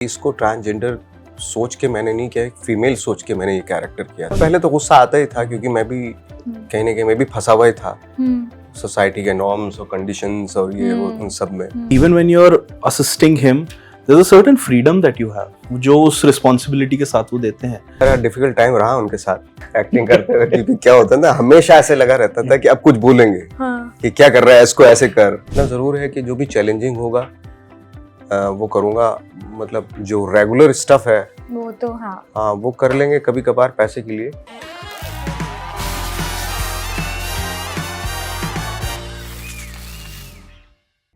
इसको ट्रांसजेंडर सोच के मैंने नहीं किया, फीमेल सोच के मैंने ये कैरेक्टर किया। पहले तो गुस्सा आता ही था क्योंकि मैं भी कहीं ना कहीं मैं भी फंसा हुआ ही था सोसाइटी के नॉर्म्स और कंडीशंस और ये वो उन सब में। Even when you're assisting him, there's a certain freedom that you have, जो उस रिस्पॉन्सिबिलिटी के साथ वो देते हैं। मेरा डिफिकल्ट टाइम रहा उनके साथ एक्टिंग करते हुए क्योंकि क्या होता है ना, हमेशा ऐसे लगा रहता था कि अब कुछ बोलेंगे कि क्या कर रहा है, इसको ऐसे कर। इतना जरूर है कि जो भी चैलेंजिंग होगा वो करूँगा, मतलब जो रेगुलर स्टफ है वो तो हाँ वो कर लेंगे कभी कभार पैसे के लिए।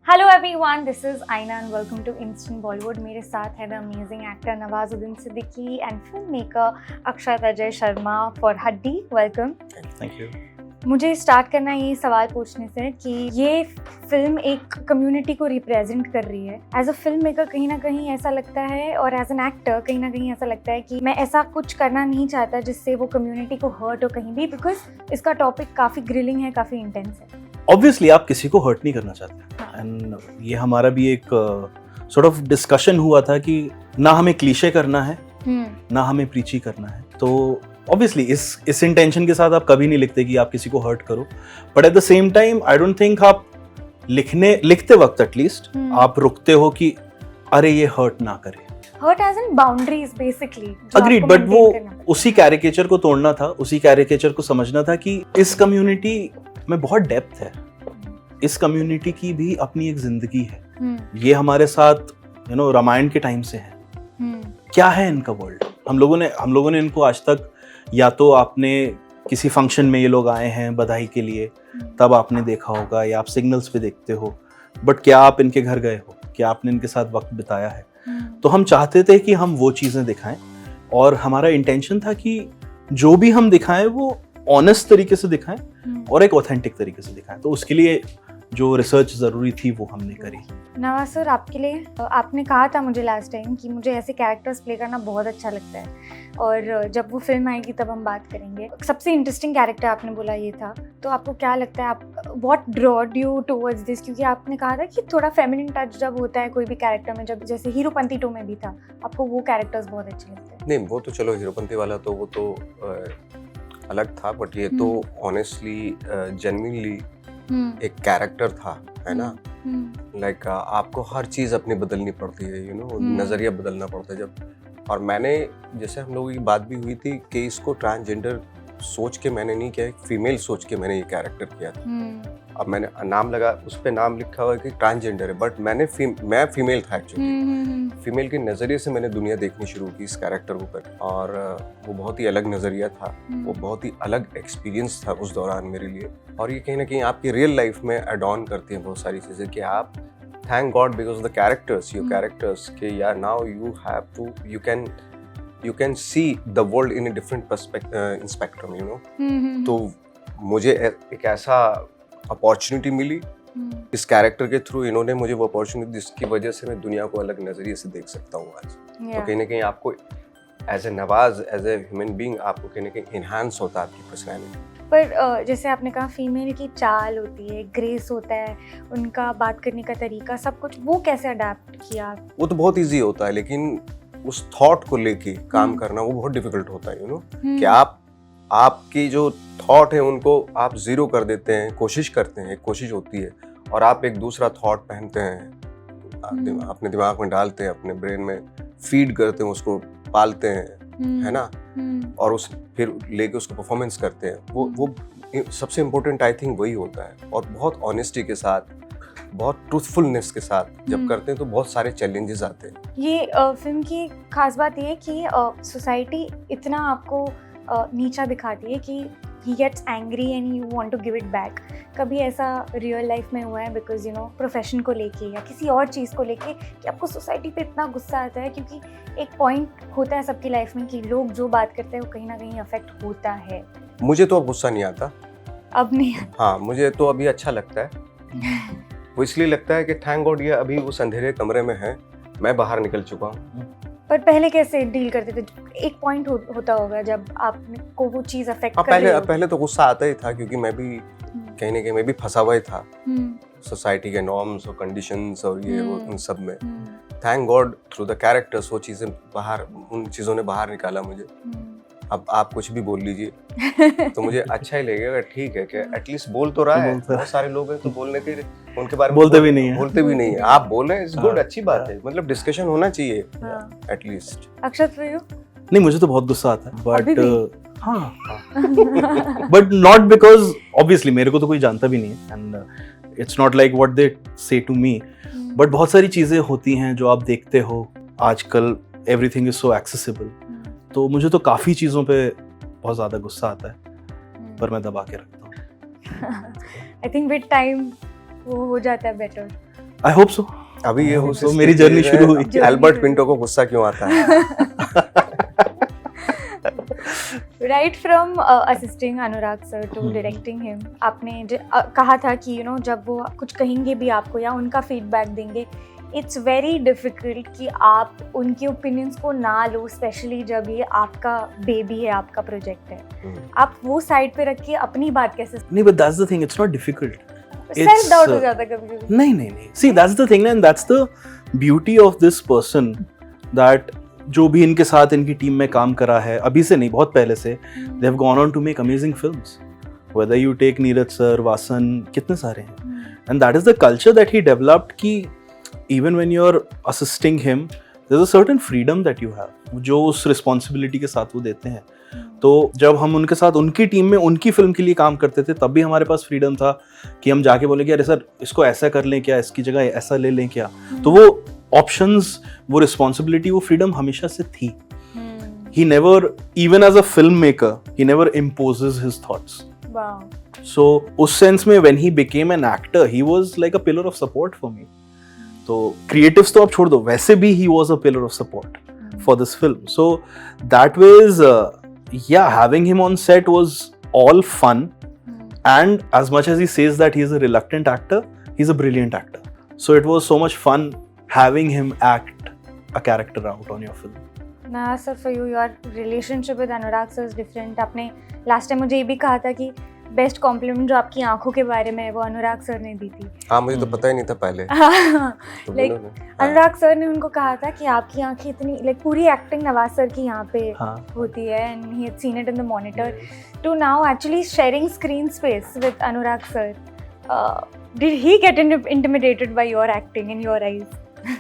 Hello everyone, this is Aaina and welcome to instant Bollywood. मेरे साथ है the amazing actor Nawazuddin Siddiqui and film maker Akshat Ajay Sharma for Haddi. Welcome. Thank you. मुझे स्टार्ट करना ये सवाल पूछने से कि ये फिल्म एक कम्युनिटी को रिप्रेजेंट कर रही है। एज अ फिल्म मेकर कहीं ना कहीं ऐसा लगता है और एज एन एक्टर कहीं ना कहीं ऐसा लगता है कि मैं ऐसा कुछ करना नहीं चाहता जिससे वो कम्युनिटी को हर्ट हो कहीं भी, बिकॉज इसका टॉपिक काफ़ी ग्रिलिंग है, काफ़ी इंटेंस है। ऑब्वियसली आप किसी को हर्ट नहीं करना चाहते एंड ये हमारा भी एक सॉर्ट ऑफ डिस्कशन हुआ था कि ना हमें क्लीशे करना है ना हमें प्रीची करना है। तो ऑब्वियसली इस इंटेंशन के साथ आप कभी नहीं लिखते कि आप किसी को हर्ट करो, but at the same time I don't think आप लिखते वक्त एटलीस्ट आप रुकते हो कि अरे ये हर्ट ना करे। Hurt as in boundaries basically. Agreed, but वो उसी कैरिकेचर को तोड़ना था, उसी कैरिकेचर को समझना था कि इस कम्युनिटी में बहुत डेप्थ है, इस कम्युनिटी की भी अपनी एक जिंदगी है। ये हमारे साथ रामायण के टाइम से है। क्या है इनका वर्ल्ड? हम लोगों ने इनको आज तक या तो आपने किसी फंक्शन में ये लोग आए हैं बधाई के लिए तब आपने देखा होगा, या आप सिग्नल्स पे देखते हो, बट क्या आप इनके घर गए हो, क्या आपने इनके साथ वक्त बिताया है? तो हम चाहते थे कि हम वो चीज़ें दिखाएं और हमारा इंटेंशन था कि जो भी हम दिखाएं वो ऑनेस्ट तरीके से दिखाएं और एक ऑथेंटिक तरीके से दिखाएं। तो उसके लिए जो रिसर्च ज़रूरी थी वो हमने करी। नवाज सर, आपके लिए आपने कहा था मुझे लास्ट टाइम कि मुझे ऐसे कैरेक्टर्स प्ले करना बहुत अच्छा लगता है और जब वो फिल्म आएगी तब हम बात करेंगे। सबसे इंटरेस्टिंग कैरेक्टर आपने बोला ये था, तो आपको क्या लगता है, आप व्हाट ड्रॉड यू टुवर्ड्स दिस? क्योंकि आपने कहा था कि थोड़ा फेमिनिन टच जब होता है कोई भी कैरेक्टर में, जब जैसे हीरोपंती 2 में भी था, आपको वो कैरेक्टर्स बहुत अच्छे लगते हैं। नहीं, वो तो चलो हीरोपंती वाला तो वो तो अलग था, बट ये तो ऑनेस्टली जेन्युइनली एक कैरेक्टर था, है ना। लाइक आपको हर चीज अपनी बदलनी पड़ती है, नजरिया बदलना पड़ता है जब। और मैंने जैसे हम लोगों की बात भी हुई थी कि इसको ट्रांसजेंडर सोच के मैंने नहीं किया, फीमेल सोच के मैंने ये कैरेक्टर किया था। अब मैंने नाम लगा, उस पे नाम लिखा हुआ है कि ट्रांसजेंडर है, बट मैं फीमेल था एक्चुअली। फीमेल के नज़रिए से मैंने दुनिया देखनी शुरू की इस कैरेक्टर को कर, और वो बहुत ही अलग नज़रिया था, वो बहुत ही अलग एक्सपीरियंस था उस दौरान मेरे लिए। और ये कहीं ना कहीं आपकी रियल लाइफ में एड ऑन करती है बहुत सारी चीज़ें कि आप thank God because the characters, your characters के यार now you can see the world in a different spectrum. तो मुझे एक ऐसा अपॉर्चुनिटी मिली इस कैरेक्टर के थ्रू, इन्होंने मुझे वो अपॉर्चुनिटी जिसकी वजह से मैं दुनिया को अलग नजरिए से देख सकता हूँ आज। तो कहीं ना कहीं आपको as a Nawaz, as a human being, आपको कहीं ना कहीं इन्हांस होता है आपकी पर्सनैलिटी। पर जैसे आपने कहा फीमेल की चाल होती है, ग्रेस होता है, उनका बात करने का तरीका, सब कुछ, वो कैसे अडेप्ट किया? वो तो बहुत ईजी होता है, लेकिन उस थॉट को लेके काम करना वो बहुत डिफिकल्ट होता है, कि आपकी जो थॉट है उनको आप जीरो कर देते हैं, कोशिश करते हैं, एक कोशिश होती है, और आप एक दूसरा थॉट पहनते हैं, अपने दिमाग में डालते हैं, अपने ब्रेन में फीड करते हैं, उसको पालते हैं, है ना, और उस फिर लेके उसको परफॉर्मेंस करते हैं। वो सबसे इम्पोर्टेंट आई थिंक वही होता है। और बहुत ऑनेस्टी के साथ, बहुत ट्रूथफुलनेस के साथ जब करते हैं तो बहुत सारे चैलेंजेस आते हैं। ये फिल्म की खास बात ये है कि सोसाइटी इतना आपको नीचा दिखाती है कि he gets angry and you want to give it back। कभी ऐसा रियल लाइफ में हुआ है, बिकॉज प्रोफेशन को लेके या किसी और चीज़ को लेके, कि आपको सोसाइटी पे इतना गुस्सा आता है? क्योंकि एक पॉइंट होता है सबकी लाइफ में कि लोग जो बात करते हैं वो कहीं ना कहीं अफेक्ट होता है। मुझे तो अब गुस्सा नहीं आता, अब नहीं? हाँ, मुझे तो अभी अच्छा लगता है। वो इसलिए लगता है कि थैंक गॉड ये अभी उस अंधेरे कमरे में है, मैं बाहर निकल चुका हूँ। पर पहले कैसे डील करते थे? एक पॉइंट होता होगा जब आपको वो चीज़ अफेक्ट कर रही हो। पहले तो गुस्सा आता ही था क्योंकि मैं भी कहीं ना कहीं मैं भी फंसा हुआ ही था सोसाइटी के नॉर्म्स और कंडीशंस और ये वो उन सब में। Thank God through the characters वो चीजें बाहर, उन चीजों ने बाहर निकाला मुझे। अब आप कुछ भी बोल लीजिए तो मुझे अच्छा ही लगेगा, ठीक है कि एटलीस्ट बोल तो रहा है। बहुत सारे लोग हैं तो बोलने के उनके बारे में बोलते भी नहीं है, आप बोल रहे हैं, इट्स गुड, अच्छी बात है, मतलब डिस्कशन होना चाहिए एटलीस्ट। Akshat for you? नहीं, मुझे तो बहुत गुस्सा आता है, बट हाँ बट नॉट बिकॉज ऑब्वियसली मेरे को तो कोई जानता भी नहीं है, and it's not like what they से टू मी, बट बहुत सारी चीजें होती हैं जो आप देखते हो आजकल, एवरीथिंग इज सो एक्सेसिबल, तो मुझे तो काफी चीजों पे बहुत ज्यादा गुस्सा आता है, पर मैं दबा के रखता हूँ। आई थिंक विद टाइम वो हो जाता है बेटर। I hope so. अभी ये तो मेरी जर्नी शुरू हुई। एल्बर्ट पिंटो को गुस्सा क्यों आता है? Right from assisting Anurag sir to directing him, आपने कहा था कि यू नो जब वो कुछ कहेंगे भी आपको या उनका फीडबैक देंगे, इट्स वेरी डिफिकल्ट कि आप उनके ओपिनियंस को ना लो, स्पेशली जब ये आपका बेबी है, आपका प्रोजेक्ट है। आप वो साइड पे रख के अपनी बात कैसे? नहीं, but that's the thing, it's not difficult. Self doubt हो जाता है कभी-कभी। नहीं, see that's the thing, and that's the beauty of this person, that जो भी इनके साथ इनकी टीम में काम करा है, अभी से नहीं, बहुत पहले से, they have gone on to make amazing films, whether you take Neeraj sir, Vasan, कितने सारे हैं, and that is the culture that he developed कि even when you're assisting him, there's a certain freedom that you have, जो उस responsibility के साथ वो देते हैं। तो जब हम उनके साथ उनकी टीम में उनकी फिल्म के लिए काम करते थे, तब भी हमारे पास फ्रीडम था कि हम जाके बोले कि अरे सर इसको ऐसा कर लें क्या, इसकी जगह ऐसा ले लें क्या, तो वो ऑप्शंस, वो रिस्पॉन्सिबिलिटी, वो फ्रीडम हमेशा से थी। He never, even as a filmmaker, he never imposes his thoughts. Wow. So उस सेंस में when he became an actor, he was like a pillar of support for me. तो creatives तो आप छोड़ दो, वैसे भी he was a pillar of support for this film, so that was yeah having him on set was all fun, and as much as he says that he is a reluctant actor, he is a brilliant actor, so it was so much fun having him act a character out on your film. ना sir, for you your relationship with Anurag sir is different. आपने last time मुझे ये भी कहा था कि best compliment जो आपकी आंखों के बारे में है वो अनुराग सर ने दी थी। हाँ, मुझे तो पता ही नहीं था पहले। तो लाइक अनुराग सर ने उनको कहा था कि आपकी आंखें इतनी, लाइक पूरी एक्टिंग नवाज सर की यहाँ पे होती है, and he had seen it in the monitor, to now actually sharing screen space with Anurag sir, did he get intimidated by your acting in your eyes?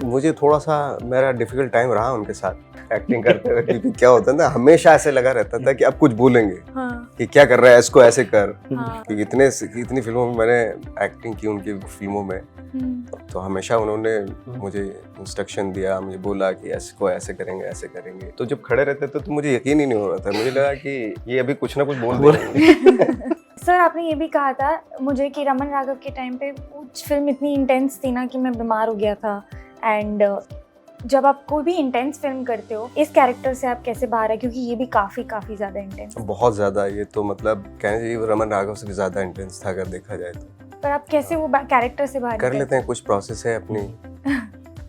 मुझे थोड़ा सा मेरा डिफिकल्ट टाइम रहा उनके साथ एक्टिंग करते हुए, क्योंकि क्या होता है ना, हमेशा ऐसे लगा रहता था कि अब कुछ बोलेंगे, कि क्या कर रहा है, इसको ऐसे कर, क्योंकि इतनी फिल्मों में मैंने एक्टिंग की उनकी फिल्मों में, तो हमेशा उन्होंने मुझे इंस्ट्रक्शन दिया, मुझे बोला कि इसको ऐसे करेंगे, ऐसे करेंगे, तो जब खड़े रहते थे तो मुझे यकीन ही नहीं हो रहा था, मुझे लगा कि ये अभी कुछ ना कुछ बोल देंगे। सर आपने ये भी कहा था मुझे कि रमन राघव के टाइम पे कुछ फिल्म इतनी इंटेंस थी ना कि मैं बीमार हो गया था, एंड जब आप कोई भी इंटेंस फिल्म करते हो, इस कैरेक्टर से आप कैसे बाहर है, क्योंकि ये भी काफी ज़्यादा इंटेंस, बहुत ज़्यादा, ये तो मतलब कहने चाहिए रमन राघव से भी ज़्यादा इंटेंस था अगर देखा जाए तो। पर आप कैसे वो कैरेक्टर से बाहर कर लेते हैं, कुछ प्रोसेस है अपनी,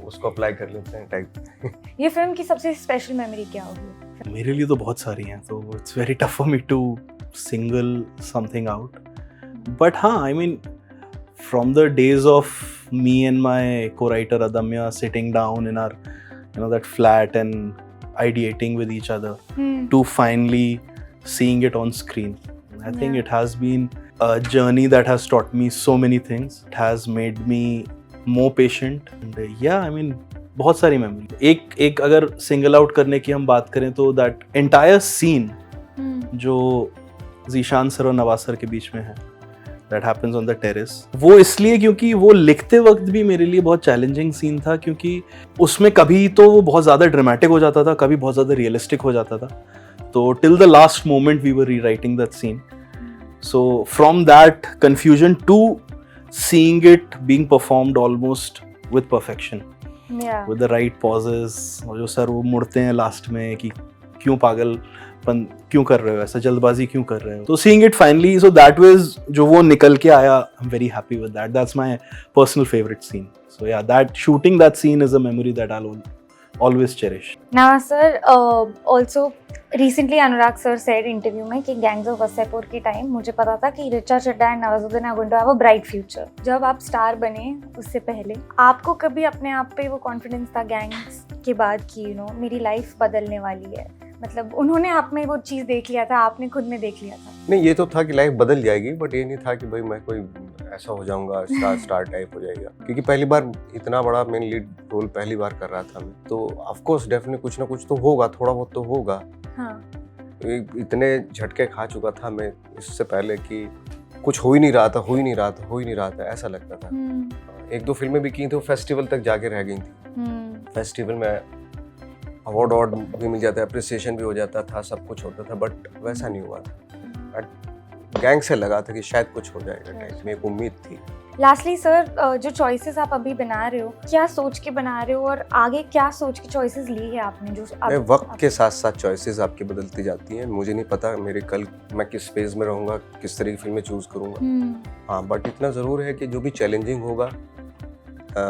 उसको अप्लाई कर लेते हैं टाइप। ये फिल्म की सबसे स्पेशल मेमोरी क्या होगी? मेरे लिए तो बहुत सारी हैं, तो it's very tough for me to single something out, but हाँ, I mean from the days of me and my co-writer Adamya sitting down in our, that flat and ideating with each other, to finally seeing it on screen. I think it has been a journey that has taught me so many things. It has made me more patient, and yeah, I mean, बहुत सारी memory. एक अगर single out करने की हम बात करें तो दैट एंटायर सीन जो जीशान सर और नवाज सर के बीच में है, that happens on the terrace, वो इसलिए क्योंकि वो लिखते वक्त भी मेरे लिए बहुत चैलेंजिंग सीन था, क्योंकि उसमें कभी तो वो बहुत ज़्यादा ड्रामेटिक हो जाता था, कभी बहुत ज़्यादा रियलिस्टिक हो जाता था, तो till the last moment we were rewriting that scene, so from that confusion to seeing it being performed almost with perfection, with the right pauses, और जो सर वो मुड़ते हैं लास्ट में कि क्यों पागलपन क्यों कर रहे हो, ऐसा जल्दबाजी क्यों कर रहे हो, तो seeing it finally, so that was जो वो निकल के आया, I am very happy with that, that's my personal favourite scene, so yeah that shooting that scene is a memory that I will always cherish. Now sir, also recently Anurag sir said interview में कि gangs of Wasseypur के time मुझे पता था कि Richa Chadha and Nawazuddin are going to have a bright future. जब आप star बने उससे पहले आपको कभी अपने आप पे वो कॉन्फिडेंस था गैंग्स के बाद कि मेरी लाइफ बदलने वाली है? मतलब उन्होंने आप में वो चीज़ देख लिया था, आपने खुद में देख लिया था? नहीं, ये तो था कि लाइफ बदल जाएगी, बट ये नहीं था कि भाई मैं कोई ऐसा हो जाऊंगा, स्टार टाइप हो जाएगा। क्योंकि पहली बार इतना बड़ा मेन लीड रोल पहली बार कर रहा था मैं, तो ऑफ कोर्स डेफिनेटली कुछ ना कुछ तो होगा, थोड़ा बहुत तो होगा। हाँ। इतने झटके खा चुका था मैं इससे पहले कि कुछ हो ही नहीं रहा था ऐसा लगता था। एक दो फिल्में भी की थी, फेस्टिवल तक जाके रह गई थी। फेस्टिवल में अवार्ड भी मिल जाता है, अप्रिसिएशन भी हो जाता था, सब कुछ होता था, बट वैसा नहीं हुआ था। गैंग से लगा था कि शायद कुछ हो जाएगा, टाइप में एक उम्मीद थी। लास्टली सर, जो चॉइसेस आप अभी बना रहे हो, क्या सोच के बना रहे हो और आगे क्या सोच के चॉइसेस ली है आपने? जो वक्त के साथ साथ चॉइसेस आपकी बदलती जाती हैं। मुझे नहीं पता मेरे कल मैं किस फेज में रहूँगा, किस तरह की फिल्में चूज करूँगा। हाँ, बट इतना ज़रूर है कि जो भी चैलेंजिंग होगा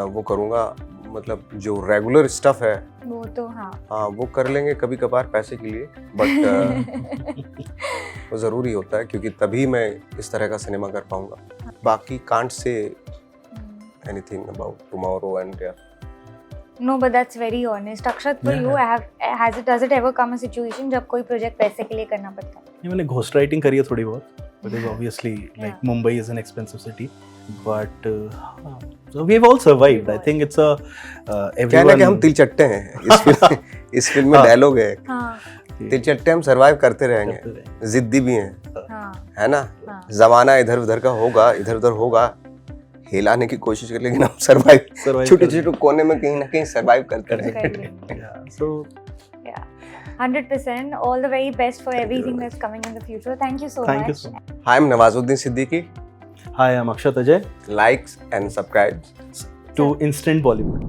वो करूँगा। मतलब जो रेगुलर स्टफ है वो तो हाँ वो कर लेंगे कभी कभार पैसे के लिए, बट वो ज़रूरी होता है क्योंकि तभी मैं इस तरह का सिनेमा कर पाऊंगा। बाकी can't say anything about tomorrow and No, but that's very honest. Akshat, for you, does it ever come a situation जब कोई प्रोजेक्ट पैसे के लिए करना पड़ता है? मैंने घोस्ट राइटिंग करी है थोड़ी बहुत, because obviously like Mumbai is an expensive city, but so we've all survived. I think it's a everyone. क्या हम तिलचट्टे हैं इस फिल्म में डायलॉग है। तिलचट्टे हम सरवाइव करते रहेंगे, जिद्दी भी हैं, है ना? जमाना इधर उधर का होगा, इधर उधर होगा, हिलाने की कोशिश कर, लेकिन हम सरवाइव छोटे छोटे कोने में कहीं ना कहीं सरवाइव करते रहेंगे। So 100%. All the very best for everything that's coming in the future. Thank you so much. Thank you so much. Hi, I'm Nawazuddin Siddiqui. Hi, I'm Akshat Ajay. Likes and subscribe to Instant Bollywood.